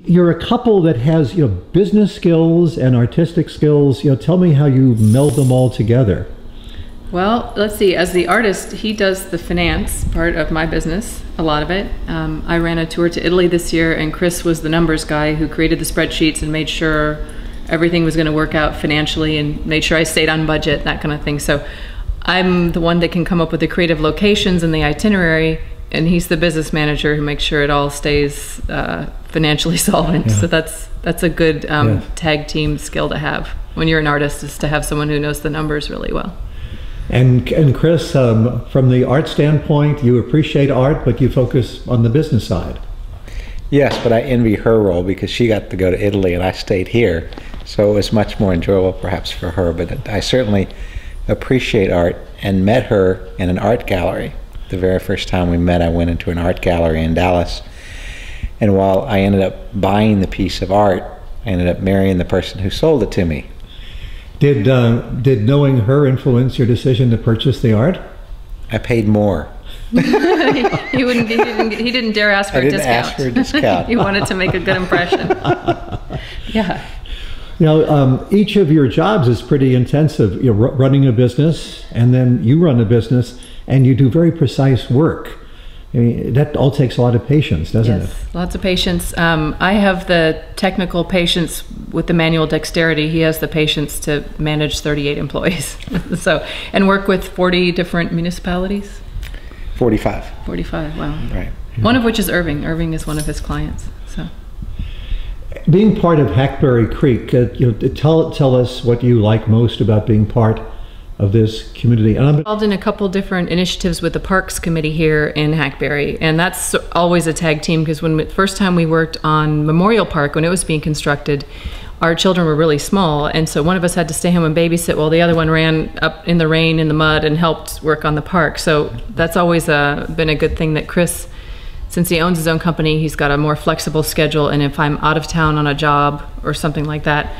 You're a couple that has, business skills and artistic skills. Tell me how you meld them all together. Well, let's see. As the artist, he does the finance part of my business, a lot of it. I ran a tour to Italy this year, and Chris was the numbers guy who created the spreadsheets and made sure everything was going to work out financially and made sure I stayed on budget, that kind of thing. So I'm the one that can come up with the creative locations and the itinerary, and he's the business manager who makes sure it all stays financially solvent. Yeah. So that's a good tag team skill to have when you're an artist, is to have someone who knows the numbers really well. And Chris, from the art standpoint, you appreciate art, but you focus on the business side. Yes, but I envy her role because she got to go to Italy and I stayed here. So it was much more enjoyable perhaps for her, but I certainly appreciate art and met her in an art gallery. The very first time we met, I went into an art gallery in Dallas. And while I ended up buying the piece of art, I ended up marrying the person who sold it to me. Did knowing her influence your decision to purchase the art? I paid more. he didn't dare ask for a discount. I didn't ask for a discount. He wanted to make a good impression. Yeah. Each of your jobs is pretty intensive. You're running a business, and then you run a business, and you do very precise work. I mean, that all takes a lot of patience, doesn't it? Yes, lots of patience. I have the technical patience with the manual dexterity. He has the patience to manage 38 employees. And work with 40 different municipalities. 45. 45, wow. Right. One of which is Irving. Irving is one of his clients. So, being part of Hackberry Creek, tell us what you like most about being part of this community. And I'm involved in a couple different initiatives with the Parks Committee here in Hackberry, and that's always a tag team, because when the first time we worked on Memorial Park, when it was being constructed, our children were really small, and so one of us had to stay home and babysit while the other one ran up in the rain, in the mud, and helped work on the park. So that's always been a good thing that Chris, since he owns his own company, he's got a more flexible schedule, and if I'm out of town on a job or something like that,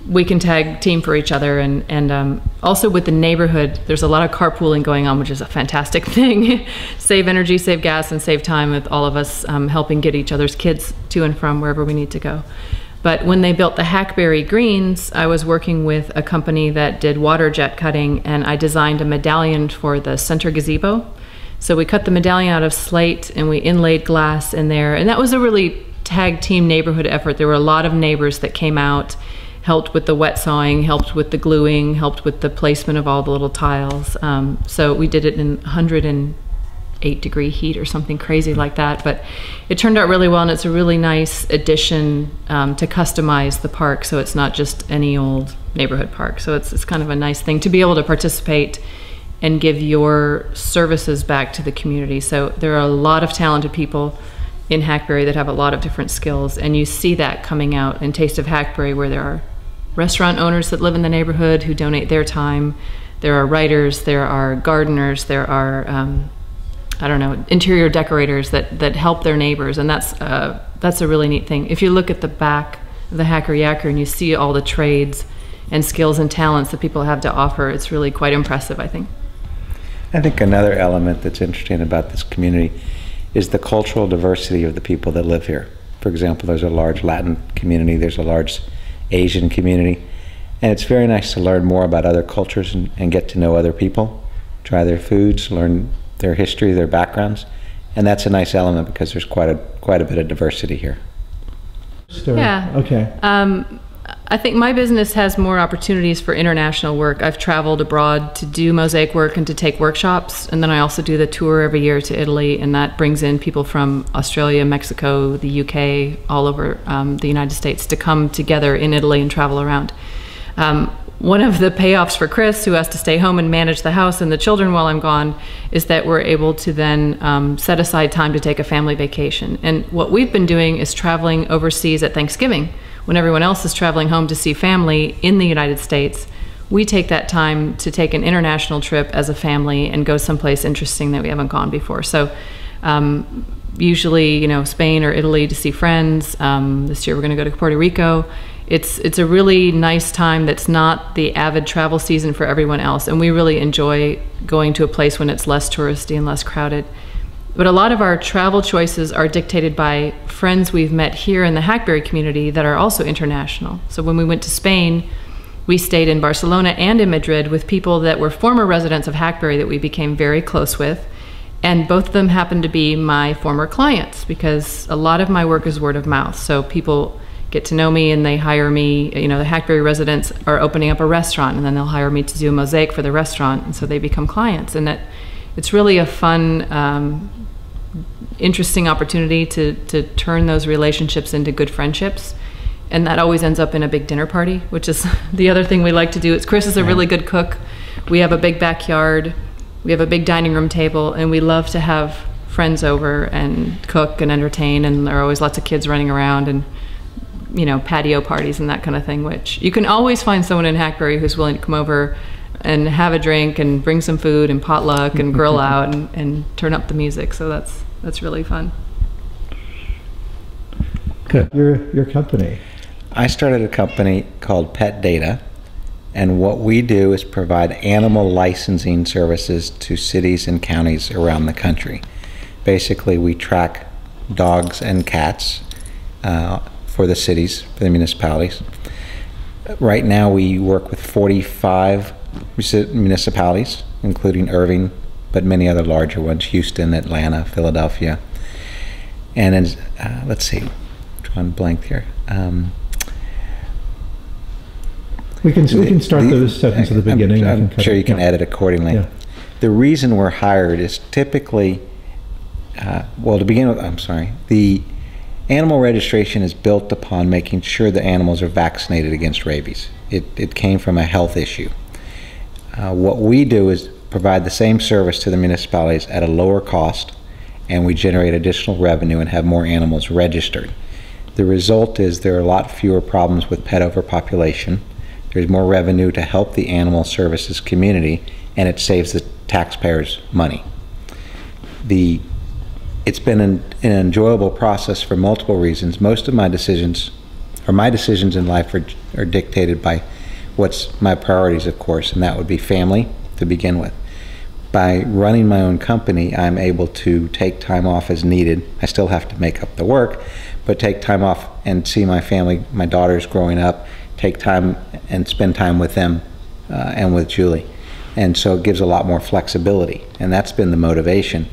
we can tag team for each other. And also with the neighborhood, there's a lot of carpooling going on, which is a fantastic thing. Save energy, save gas, and save time, with all of us helping get each other's kids to and from wherever we need to go. But when they built the Hackberry Greens, I was working with a company that did water jet cutting, and I designed a medallion for the center gazebo. So we cut the medallion out of slate and we inlaid glass in there, and that was a really tag team neighborhood effort. There were a lot of neighbors that came out, helped with the wet sawing, helped with the gluing, helped with the placement of all the little tiles. So we did it in 108-degree heat or something crazy like that, but it turned out really well, and it's a really nice addition to customize the park, so it's not just any old neighborhood park. So it's kind of a nice thing to be able to participate and give your services back to the community. So there are a lot of talented people in Hackberry that have a lot of different skills, and you see that coming out in Taste of Hackberry, where there are restaurant owners that live in the neighborhood who donate their time. There are writers, there are gardeners, there are I don't know, interior decorators that help their neighbors, and that's a really neat thing. If you look at the back of the Hacker Yacker and you see all the trades and skills and talents that people have to offer, it's really quite impressive, I think. I think another element that's interesting about this community is the cultural diversity of the people that live here. For example, there's a large Latin community, there's a large Asian community, and it's very nice to learn more about other cultures and get to know other people, try their foods, learn their history, their backgrounds, and that's a nice element because there's quite a bit of diversity here. Yeah. Okay. I think my business has more opportunities for international work. I've traveled abroad to do mosaic work and to take workshops, and then I also do the tour every year to Italy, and that brings in people from Australia, Mexico, the UK, all over the United States to come together in Italy and travel around. One of the payoffs for Chris, who has to stay home and manage the house and the children while I'm gone, is that we're able to then set aside time to take a family vacation. And what we've been doing is traveling overseas at Thanksgiving. When everyone else is traveling home to see family in the United States, we take that time to take an international trip as a family and go someplace interesting that we haven't gone before. So usually, you know, Spain or Italy to see friends. This year we're going to go to Puerto Rico. It's a really nice time that's not the avid travel season for everyone else, and we really enjoy going to a place when it's less touristy and less crowded. But a lot of our travel choices are dictated by friends we've met here in the Hackberry community that are also international. So when we went to Spain, we stayed in Barcelona and in Madrid with people that were former residents of Hackberry that we became very close with. And both of them happened to be my former clients, because a lot of my work is word of mouth. So people get to know me and they hire me. You know, the Hackberry residents are opening up a restaurant, and then they'll hire me to do a mosaic for the restaurant, and so they become clients. And it's really a fun, interesting opportunity to turn those relationships into good friendships. And that always ends up in a big dinner party, which is the other thing we like to do. Chris is a really good cook. We have a big backyard. We have a big dining room table, and we love to have friends over and cook and entertain, and there are always lots of kids running around, and you know, patio parties and that kind of thing, which you can always find someone in Hackberry who's willing to come over and have a drink and bring some food and potluck and grill out and turn up the music. So that's really fun. Good. Your company. I started a company called Pet Data, and what we do is provide animal licensing services to cities and counties around the country. Basically, we track dogs and cats for the cities, for the municipalities. Right now, we work with 45 municipalities, including Irving, but many other larger ones, Houston, Atlanta, Philadelphia. And then, let's see, drawing blank here. We can start the sentence at the beginning. I'm sure you can edit accordingly. Yeah. The reason we're hired is typically, well, to begin with, I'm sorry, the animal registration is built upon making sure the animals are vaccinated against rabies. It came from a health issue. What we do is provide the same service to the municipalities at a lower cost, and we generate additional revenue and have more animals registered. The result is there are a lot fewer problems with pet overpopulation. There's more revenue to help the animal services community, and it saves the taxpayers money. It's been an enjoyable process for multiple reasons. Most of my decisions in life are dictated by what's my priorities, of course, and that would be family to begin with. By running my own company, I'm able to take time off as needed. I still have to make up the work, but take time off and see my family, my daughters growing up, take time and spend time with them and with Julie. And so it gives a lot more flexibility, and that's been the motivation.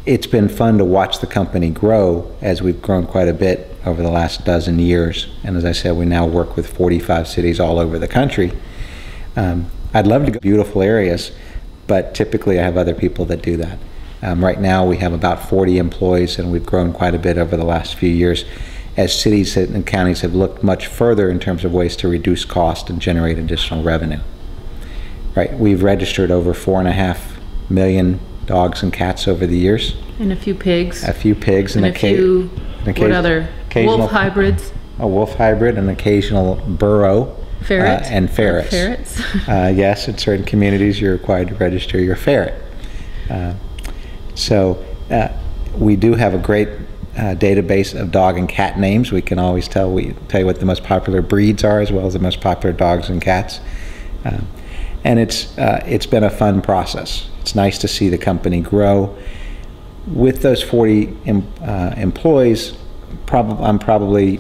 It's been fun to watch the company grow as we've grown quite a bit over the last dozen years. And as I said, we now work with 45 cities all over the country. I'd love to go to beautiful areas, but typically I have other people that do that. Right now we have about 40 employees, and we've grown quite a bit over the last few years as cities and counties have looked much further in terms of ways to reduce cost and generate additional revenue. Right, we've registered over 4.5 million dogs and cats over the years. And a few pigs. A few pigs and a few, what other? Wolf hybrids. A wolf hybrid, an occasional burrow. Ferret. And ferrets. Ferrets. Yes, in certain communities you're required to register your ferret. So we do have a great database of dog and cat names. We can always tell you what the most popular breeds are, as well as the most popular dogs and cats. And it's been a fun process. It's nice to see the company grow. With those 40 employees, I'm probably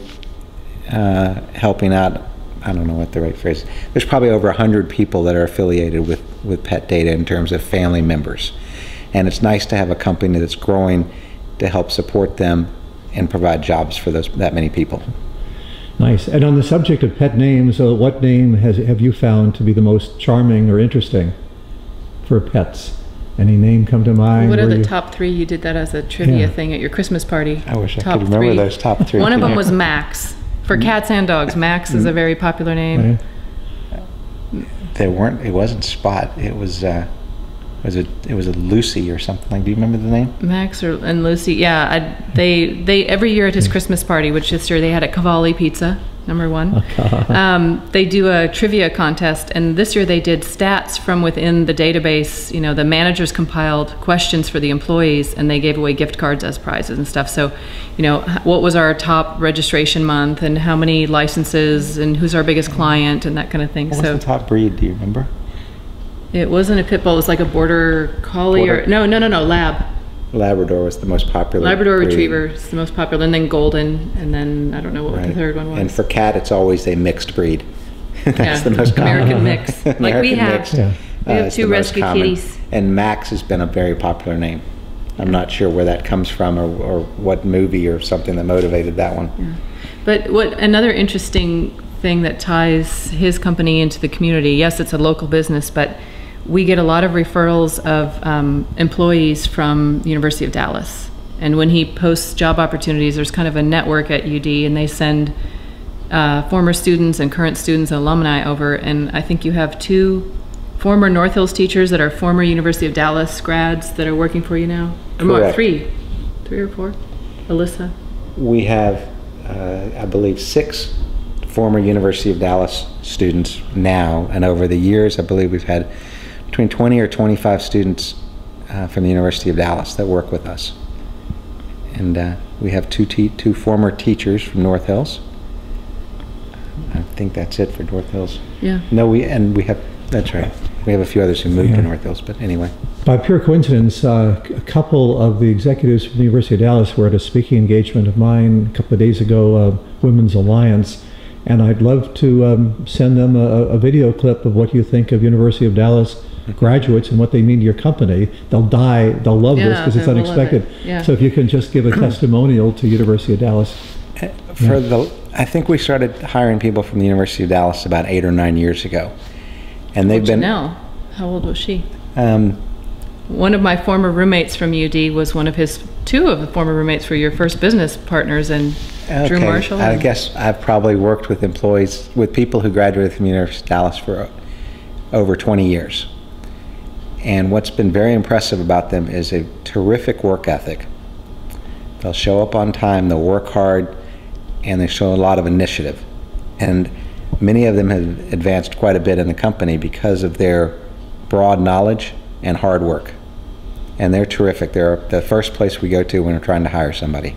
helping out, I don't know what the right phrase is. There's probably over 100 people that are affiliated with Pet Data in terms of family members. And it's nice to have a company that's growing to help support them and provide jobs for that many people. Nice. And on the subject of pet names, what name have you found to be the most charming or interesting for pets? Any name come to mind? What are the top three? You did that as a trivia thing at your Christmas party. I wish I could remember those top three. One of them was Max. For cats and dogs, Max is a very popular name. It wasn't Spot. It was a Lucy or something. Do you remember the name? Max and Lucy. Yeah, they every year at his Christmas party, which this year they had at Cavalli Pizza, #1. They do a trivia contest, and this year they did stats from within the database. You know, the managers compiled questions for the employees, and they gave away gift cards as prizes and stuff. So, you know, what was our top registration month, and how many licenses, and who's our biggest client, and that kind of thing. What was the top breed? Do you remember? It wasn't a pit bull. It was like a border collie or no, lab. Labrador was the most popular. Labrador breed. Retriever is the most popular, and then Golden, and then I don't know what the third one was. And for cat, it's always a mixed breed. That's yeah, the most common. American mix, like we American have. mix, Yeah. We have is two the most rescue common. kitties. And Max has been a very popular name. I'm not sure where that comes from, or what movie or something that motivated that one. Yeah. But what another interesting thing that ties his company into the community, yes, it's a local business, but we get a lot of referrals of employees from the University of Dallas. And when he posts job opportunities, there's kind of a network at UD, and they send former students and current students and alumni over. And I think you have 2 former North Hills teachers that are former University of Dallas grads that are working for you now. Or more, Correct. 3 or 4. Alyssa. We have, I believe, 6 former University of Dallas students now, and over the years, I believe we've had between 20 or 25 students from the University of Dallas that work with us. And we have 2 former teachers from North Hills. I think that's it for North Hills. Yeah. No, we have, that's right. We have a few others who moved to North Hills, but anyway. By pure coincidence, a couple of the executives from the University of Dallas were at a speaking engagement of mine a couple of days ago, Women's Alliance, and I'd love to send them a video clip of what you think of University of Dallas graduates and what they mean to your company. They'll love this because it's they will love unexpected. it. Yeah. So if you can just give a testimonial to University of Dallas. I think we started hiring people from the University of Dallas about 8 or 9 years ago, and they've been. Janelle, how old was she? One of my former roommates from UD was one of his 2 of the former roommates were your first business partners, and Drew Marshall. I guess I've probably worked with people who graduated from the University of Dallas for over 20 years. And what's been very impressive about them is a terrific work ethic. They'll show up on time, they'll work hard, and they show a lot of initiative. And many of them have advanced quite a bit in the company because of their broad knowledge and hard work. And they're terrific. They're the first place we go to when we're trying to hire somebody.